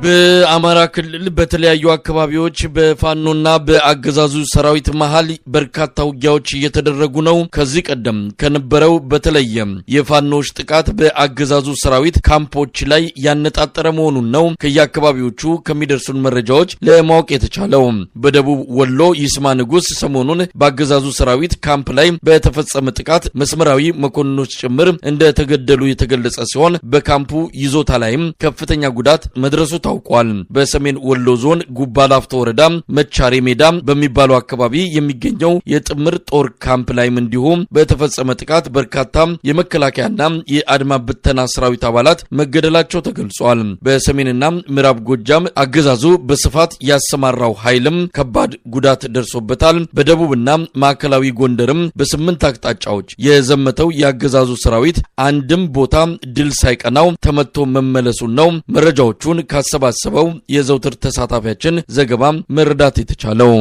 በአማራ ክልል በተለያዩ አካባቢዎች በፋኖና በአገዛዙ ሰራዊት መሃል በርካታ ውጊያዎች እየተደረጉ ነው። ከዚህ ቀደም ከነበረው በተለየ የፋኖች ጥቃት በአገዛዙ ሰራዊት ካምፖች ላይ ያነጣጠረ መሆኑን ነው ከየአካባቢዎቹ ከሚደርሱን መረጃዎች ለማወቅ የተቻለው። በደቡብ ወሎ ይስማ ንጉስ ሰሞኑን በአገዛዙ ሰራዊት ካምፕ ላይ በተፈጸመ ጥቃት መስመራዊ መኮንኖች ጭምር እንደተገደሉ የተገለጸ ሲሆን በካምፑ ይዞታ ላይም ከፍተኛ ጉዳት መድረሱ ታውቋል። በሰሜን ወሎ ዞን ጉባ ላፍቶ ወረዳ መቻሬ ሜዳ በሚባለው አካባቢ የሚገኘው የጥምር ጦር ካምፕ ላይም እንዲሁም በተፈጸመ ጥቃት በርካታ የመከላከያና የአድማ ብተና ሰራዊት አባላት መገደላቸው ተገልጿል። በሰሜንና ምዕራብ ጎጃም አገዛዙ በስፋት ያሰማራው ኃይልም ከባድ ጉዳት ደርሶበታል። በደቡብና ማዕከላዊ ጎንደርም በ8 አቅጣጫዎች የዘመተው ያገዛዙ ሰራዊት አንድም ቦታ ድል ሳይቀናው ተመቶ መመለሱን ነው መረጃዎቹን ካሰባሰበው የዘውትር ተሳታፊያችን ዘገባ መረዳት የተቻለው።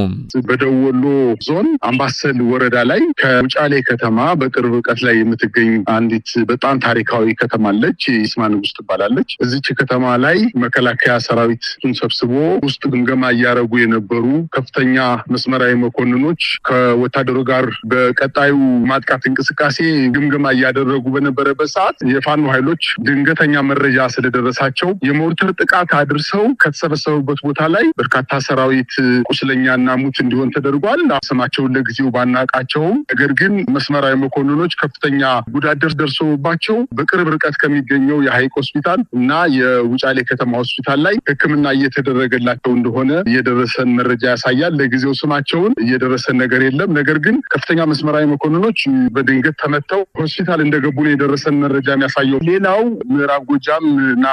በደቡብ ወሎ ዞን አምባሰል ወረዳ ላይ ከውጫሌ ከተማ በቅርብ ርቀት ላይ የምትገኝ አንዲት በጣም ታሪካዊ ከተማ አለች። ይስማ ንጉስ ትባላለች። እዚች ከተማ ላይ መከላከያ ሰራዊቱን ሰብስቦ ውስጥ ግምገማ እያደረጉ የነበሩ ከፍተኛ መስመራዊ መኮንኖች ከወታደሩ ጋር በቀጣዩ ማጥቃት እንቅስቃሴ ግምገማ እያደረጉ በነበረበት ሰዓት የፋኖ ኃይሎች ድንገተኛ መረጃ ስለደረሳቸው የሞርተር ጥቃት አድርሰው ከተሰበሰቡበት ቦታ ላይ በርካታ ሰራዊት ቁስለኛና ሙት እንዲሆን ተደርጓል። ስማቸውን ለጊዜው ባናቃቸው፣ ነገር ግን መስመራዊ መኮንኖች ከፍተኛ ጉዳት ደርሶባቸው በቅርብ ርቀት ከሚገኘው የሐይቅ ሆስፒታል እና የውጫሌ ከተማ ሆስፒታል ላይ ሕክምና እየተደረገላቸው እንደሆነ የደረሰን መረጃ ያሳያል። ለጊዜው ስማቸውን እየደረሰን ነገር የለም። ነገር ግን ከፍተኛ መስመራዊ መኮንኖች በድንገት ተመተው ሆስፒታል እንደገቡ ነው የደረሰን መረጃ የሚያሳየው። ሌላው ምዕራብ ጎጃም እና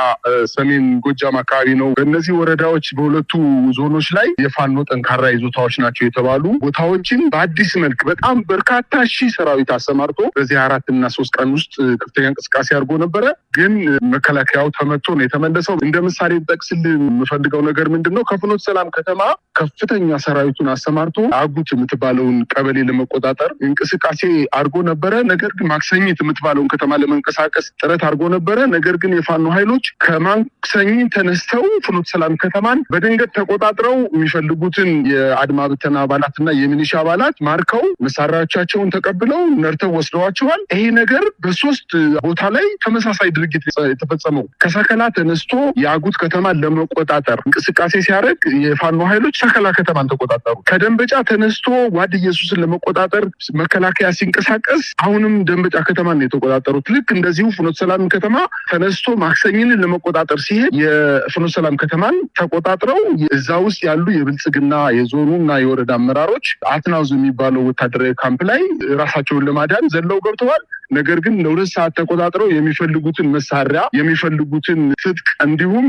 ሰሜን ጎጃም አካባቢ ነው። በእነዚህ ወረዳዎች በሁለቱ ዞኖች ላይ የፋኖ ጠንካራ ይዞታዎች ናቸው የተባሉ ቦታዎችን በአዲስ መልክ በጣም በርካታ ሺህ ሰራዊት አሰማርቶ በዚህ 4 እና 3 ቀን ውስጥ ከፍተኛ እንቅስቃሴ አድርጎ ነበረ። ግን መከላከያው ተመቶ ነው የተመለሰው። እንደ ምሳሌ ጠቅስል የምፈልገው ነገር ምንድነው? ከፍኖተ ሰላም ከተማ ከፍተኛ ሰራዊቱን አሰማርቶ አጉት የምትባለውን ቀበሌ ለመቆጣጠር እንቅስቃሴ አድርጎ ነበረ። ነገር ግን ማክሰኝት የምትባለውን ከተማ ለመንቀሳቀስ ጥረት አድርጎ ነበረ። ነገር ግን የፋኖ ኃይሎች ከማክሰኝት ተነስተው ፍኖተ ሰላም ከተማን በድንገት ተቆጣጥረው የሚፈልጉትን የአድማ ብተና አባላትና የሚሊሻ አባላት ማርከው መሳሪያዎቻቸውን ተቀብለው ነርተው ወስደዋቸዋል። ይሄ ነገር በ3 ቦታ ላይ ተመሳሳይ ድርጊት የተፈጸመው ከሰከላ ተነስቶ የአጉት ከተማን ለመቆጣጠር እንቅስቃሴ ሲያደርግ የፋኖ ኃይሎች ሰከላ ከተማን ተቆጣጠሩ። ከደንበጫ ተነስቶ ዋድ ኢየሱስን ለመቆጣጠር መከላከያ ሲንቀሳቀስ አሁንም ደንበጫ ከተማን ነው የተቆጣጠሩት። ልክ እንደዚሁ ፍኖተ ሰላም ከተማ ተነስቶ ማክሰኝንን ለመቆጣጠር ሲሄድ የፍኖተ ሰላም ከተማን ተቆጣጥረው እዛ ውስጥ ያሉ የብልጽግና የዞኑና የወረዳ አመራሮች አትናውዝ የሚባለው ወታደራዊ ካምፕ ላይ ራሳቸውን ለማዳን ዘለው ገብተዋል። ነገር ግን ለ2 ሰዓት ተቆጣጥረው የሚፈልጉትን መሳሪያ የሚፈልጉትን ትጥቅ እንዲሁም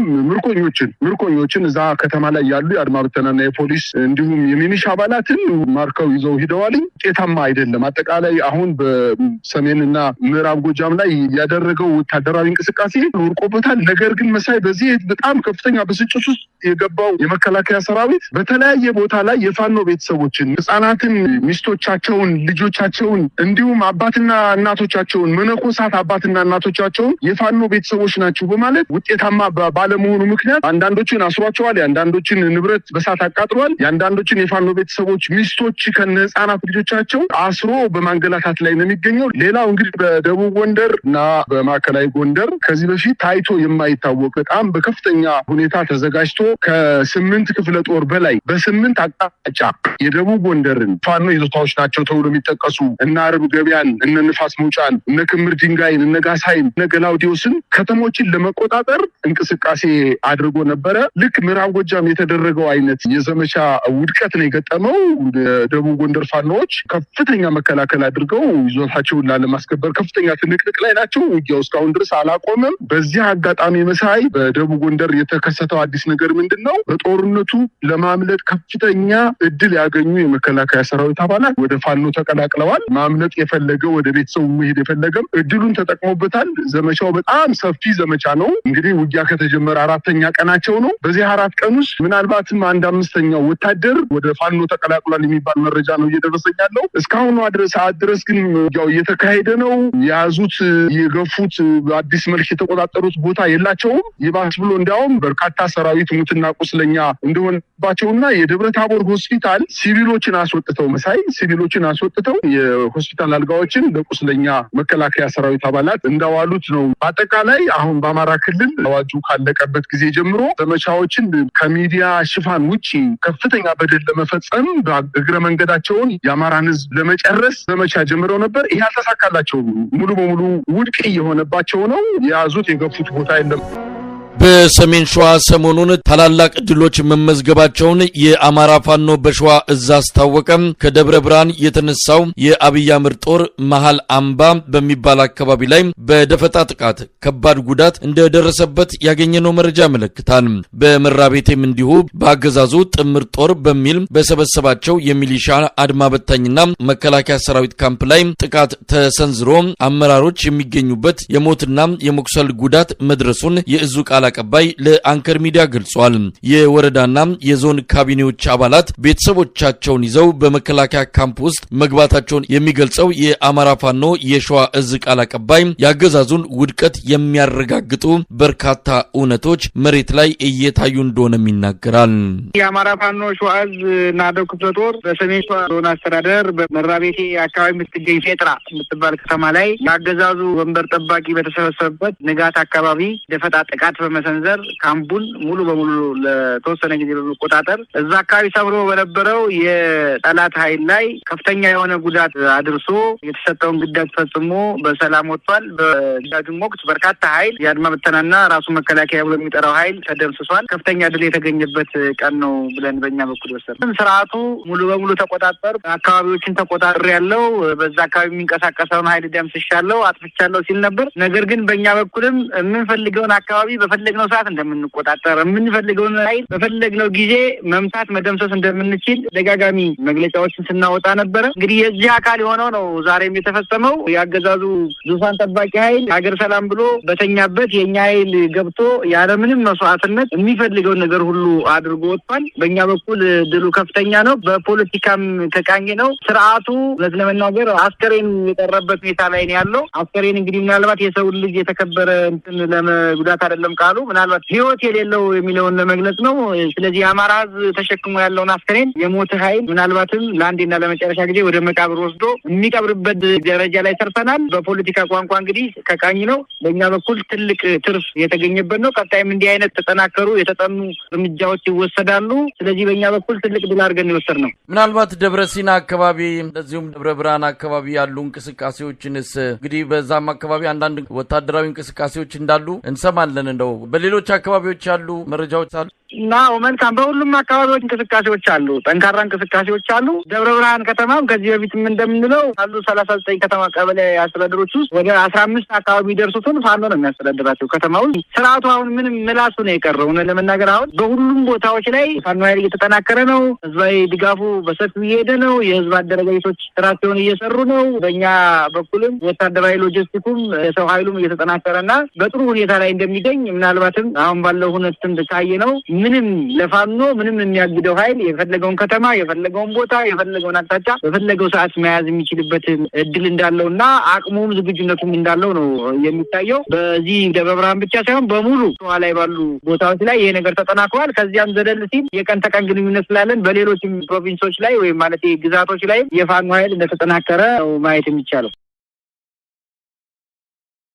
ምርኮኞችን እዛ ከተማ ላይ ያሉ የአድማ ብተናና የፖሊስ እንዲሁም የሚሊሻ አባላትን ማርከው ይዘው ሂደዋል። ውጤታማ አይደለም። አጠቃላይ አሁን በሰሜንና ምዕራብ ጎጃም ላይ ያደረገው ወታደራዊ እንቅስቃሴ ወርቆበታል። ነገር ግን መሳይ በዚህ በጣም ከፍተኛ ብስጭት ውስጥ የገባው የመከላከያ ሰራዊት በተለያየ ቦታ ላይ የፋኖ ቤተሰቦችን፣ ህጻናትን፣ ሚስቶቻቸውን፣ ልጆቻቸውን እንዲሁም አባትና እናቶቻቸውን መነኮሳት አባትና እናቶቻቸውን የፋኖ ቤተሰቦች ናቸው በማለት ውጤታማ ባለመሆኑ ምክንያት አንዳንዶችን አስሯቸዋል። የአንዳንዶችን ንብረት በሳት አቃጥሏል። የአንዳንዶችን የፋኖ ቤተሰቦች ሚስቶች ከነ ህጻናት ልጆቻቸው አስሮ በማንገላታት ላይ ነው የሚገኘው። ሌላው እንግዲህ በደቡብ ጎንደር እና በማዕከላዊ ጎንደር ከዚህ በፊት ታይቶ የማይታወቅ በጣም በከፍተኛ ሁኔታ ተዘጋጅቶ ከ8 ክፍለ ጦር በላይ በ8 አቅጣጫ የደቡብ ጎንደርን ፋኖ ይዞታዎች ናቸው ተብሎ የሚጠቀሱ እነ አርብ ገበያን፣ እነ ንፋስ መውጫን፣ እነ ክምር ድንጋይን፣ እነ ጋሳይን፣ እነ ገላውዲዮስን ከተሞችን ለመቆጣጠር እንቅስቃሴ አድርጎ ነበረ። ልክ ምዕራብ ጎጃም የተደረገው አይነት የዘመቻ ውድቀት ነው የገጠመው። ደቡብ ጎንደር ፋኖዎች ከፍተኛ መከላከል አድርገው ይዞታቸውን ላለማስከበር ከፍተኛ ትንቅንቅ ላይ ናቸው። ውጊያው እስካሁን ድረስ አላቆመም። በዚህ አጋጣሚ መሳይ በደቡብ ጎንደር የተከሰተው አዲስ ነገር ምንድነው? በጦርነቱ ለማምለጥ ከፍተኛ እድል ያገኙ የመከላከያ ሰራዊት አባላት ወደ ፋኖ ተቀላቅለዋል። ማምለጥ የፈለገ ወደ ቤተሰቡ መሄድ የፈለገም እድሉን ተጠቅሞበታል። ዘመቻው በጣም ሰፊ ዘመቻ ነው። እንግዲህ ውጊያ ከተጀመረ 4ኛ ቀናቸው ነው። በዚህ 4 ቀን ውስጥ ምናልባትም 1/5ኛው ወታደር ወደ ፋኖ ተቀላቅሏል የሚባል መረጃ ነው እየደረሰኝ ያለው። እስካሁን ሰዓት ድረስ ግን ያው እየተካሄደ ነው። የያዙት የገፉት አዲስ መልክ የተቆጣጠሩት ቦታ የላቸውም። ይባስ ብሎ እንዲያውም እንዲሁም በርካታ ሰራዊት ሙትና ቁስለኛ እንደሆነባቸውና የደብረ ታቦር ሆስፒታል ሲቪሎችን አስወጥተው የሆስፒታል አልጋዎችን ለቁስለኛ መከላከያ ሰራዊት አባላት እንዳዋሉት ነው። በአጠቃላይ አሁን በአማራ ክልል አዋጁ ካለቀበት ጊዜ ጀምሮ ዘመቻዎችን ከሚዲያ ሽፋን ውጪ ከፍተኛ በደል ለመፈጸም በእግረ መንገዳቸውን የአማራን ሕዝብ ለመጨረስ ዘመቻ ጀምረው ነበር። ይህ አልተሳካላቸውም። ሙሉ በሙሉ ውድቅ እየሆነባቸው ነው። የያዙት የገፉት ቦታ የለም። በሰሜን ሸዋ ሰሞኑን ታላላቅ ድሎች መመዝገባቸውን የአማራ ፋኖ በሸዋ እዝ አስታወቀ። ከደብረ ብርሃን የተነሳው የአብይ አህመድ ጦር መሃል አምባ በሚባል አካባቢ ላይ በደፈጣ ጥቃት ከባድ ጉዳት እንደደረሰበት ያገኘነው መረጃ ያመለክታል። በመራቤቴም እንዲሁ በአገዛዙ ጥምር ጦር በሚል በሰበሰባቸው የሚሊሻ አድማ በታኝና መከላከያ ሰራዊት ካምፕ ላይ ጥቃት ተሰንዝሮ አመራሮች የሚገኙበት የሞትና የመቁሰል ጉዳት መድረሱን የእዙ ቃል አቀባይ ለአንከር ሚዲያ ገልጿል። የወረዳና የዞን ካቢኔዎች አባላት ቤተሰቦቻቸውን ይዘው በመከላከያ ካምፕ ውስጥ መግባታቸውን የሚገልጸው የአማራ ፋኖ የሸዋ እዝ ቃል አቀባይ ያገዛዙን ውድቀት የሚያረጋግጡ በርካታ እውነቶች መሬት ላይ እየታዩ እንደሆነም ይናገራል። የአማራ ፋኖ ሸዋ እዝ ናደው ክፍለ ጦር በሰሜን ሸዋ ዞን አስተዳደር በመራቤቴ አካባቢ የምትገኝ ፌጥራ የምትባል ከተማ ላይ ያገዛዙ ወንበር ጠባቂ በተሰበሰበበት ንጋት አካባቢ ደፈጣ ጥቃት በመሰንዘር ካምፑን ሙሉ በሙሉ ለተወሰነ ጊዜ በመቆጣጠር እዛ አካባቢ ሰብሮ በነበረው የጠላት ኃይል ላይ ከፍተኛ የሆነ ጉዳት አድርሶ የተሰጠውን ግዳጅ ፈጽሞ በሰላም ወጥቷል። በግዳጁም ወቅት በርካታ ኃይል የአድማ ብተናና ራሱ መከላከያ ብሎ የሚጠራው ኃይል ተደምስሷል። ከፍተኛ ድል የተገኘበት ቀን ነው ብለን በእኛ በኩል ወሰድን። ስርዓቱ ሙሉ በሙሉ ተቆጣጠር አካባቢዎችን ተቆጣጠር ያለው በዛ አካባቢ የሚንቀሳቀሰውን ኃይል ደምስሻለሁ፣ አጥፍቻለሁ ሲል ነበር። ነገር ግን በእኛ በኩልም የምንፈልገውን አካባቢ በፈለግነው ሰዓት እንደምንቆጣጠር የምንፈልገውን ኃይል በፈለግነው ጊዜ መምታት መደምሰስ እንደምንችል ደጋጋሚ መግለጫዎችን ስናወጣ ነበረ። እንግዲህ የዚህ አካል የሆነው ነው ዛሬም የተፈጸመው። ያገዛዙ ዙፋን ጠባቂ ኃይል ሀገር ሰላም ብሎ በተኛበት የኛ ኃይል ገብቶ ያለምንም መስዋዕትነት የሚፈልገውን ነገር ሁሉ አድርጎ ወጥቷል። በእኛ በኩል ድሉ ከፍተኛ ነው። በፖለቲካም ተቃኝ ነው። ስርዓቱ ለመናገር አስከሬን የቀረበት ሁኔታ ላይ ነው ያለው። አስከሬን እንግዲህ ምናልባት የሰው ልጅ የተከበረ እንትን ለመጉዳት አይደለም ቃሉ ምናልባት ህይወት የሌለው የሚለውን ለመግለጽ ነው። ስለዚህ የአማራ ህዝብ ተሸክሞ ያለውን አስከሬን የሞተ ኃይል ምናልባትም ለአንዴና ለመጨረሻ ጊዜ ወደ መቃብር ወስዶ የሚቀብርበት ደረጃ ላይ ሰርተናል። በፖለቲካ ቋንቋ እንግዲህ ከቃኝ ነው። በእኛ በኩል ትልቅ ትርፍ የተገኘበት ነው። ቀጣይም እንዲህ አይነት ተጠናከሩ የተጠኑ እርምጃዎች ይወሰዳሉ። ስለዚህ በእኛ በኩል ትልቅ ድል አድርገን የወሰድነው ምናልባት ደብረ ሲና አካባቢ እንደዚሁም ደብረ ብርሃን አካባቢ ያሉ እንቅስቃሴዎችንስ እንግዲህ በዛም አካባቢ አንዳንድ ወታደራዊ እንቅስቃሴዎች እንዳሉ እንሰማለን። እንደው በሌሎች አካባቢዎች ያሉ መረጃዎች አሉ? ናው መልካም። በሁሉም አካባቢዎች እንቅስቃሴዎች አሉ፣ ጠንካራ እንቅስቃሴዎች አሉ። ደብረ ብርሃን ከተማም ከዚህ በፊትም እንደምንለው አሉ 39 ከተማ ቀበሌ አስተዳደሮች ውስጥ ወደ 15 አካባቢ የሚደርሱትን ፋኖ ነው የሚያስተዳድራቸው። ከተማው ስርዓቱ አሁን ምንም ምላሱ ነው የቀረው። ለመናገር አሁን በሁሉም ቦታዎች ላይ ፋኖ ኃይል እየተጠናከረ ነው። ህዝባዊ ድጋፉ በሰፊው እየሄደ ነው። የህዝብ አደረጃጀቶች ስራቸውን እየሰሩ ነው። በእኛ በኩልም ወታደራዊ ሎጂስቲኩም የሰው ኃይሉም እየተጠናከረና በጥሩ ሁኔታ ላይ እንደሚገኝ ምናልባትም አሁን ባለው ሁኔታ ካየ ነው ምንም ለፋኖ ምንም የሚያግደው ኃይል የፈለገውን ከተማ የፈለገውን ቦታ የፈለገውን አቅጣጫ በፈለገው ሰዓት መያዝ የሚችልበት እድል እንዳለውና አቅሙም ዝግጁነቱም እንዳለው ነው የሚታየው። በዚህ ደብረ ብርሃን ብቻ ሳይሆን በሙሉ ሸዋ ላይ ባሉ ቦታዎች ላይ ይሄ ነገር ተጠናክሯል። ከዚያም ዘለል ሲል የቀን ተቀን ግንኙነት ስላለን በሌሎችም ፕሮቪንሶች ላይ ወይም ማለት ግዛቶች ላይ የፋኖ ኃይል እንደተጠናከረ ነው ማየት የሚቻለው።